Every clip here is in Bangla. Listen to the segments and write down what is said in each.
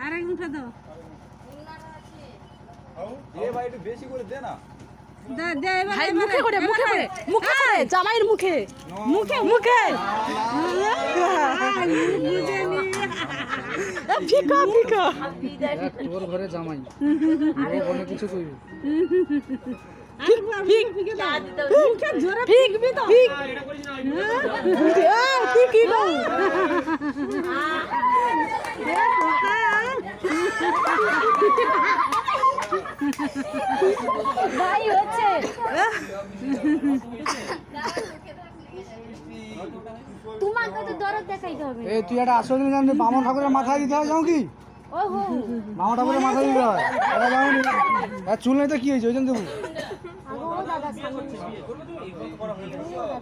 আর এক মুঠা দাও। ভাই একটু বেশি করে দে না। ভাই মুখে করে জামাইয়ের মুখে ফিকা তোর ঘরে জামাই অনেক কিছু কইবি ভাই হচ্ছে তোমাকে তো দরদ দেখাইতে হবে। এই তুই একটা আসল দিন জানবি বামন ঠাকুরের মাথায় দিতে হয় যাও কি ওহো বামন ঠাকুরের মাথায় দিতে হয় এটা যাওনি চুল নেই তো কি হয়েছে ওই জন্য দেবো আগো ও দাদা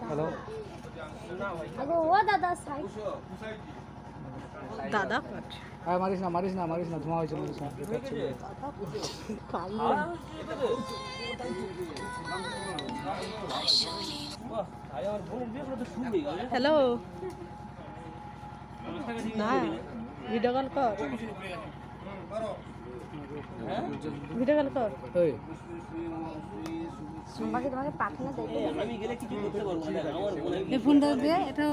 হ্যালো আগো ও দাদা সাই দাদা হ্যাঁ মারিস না ধোঁয়া হয়েছে মারিস না হ্যালো না ভিডিও কল কর এই তোমাকে পাঠানো দেবে আমি গেলে কিছু করতে পারবো না আমার ফোনটা দে এটা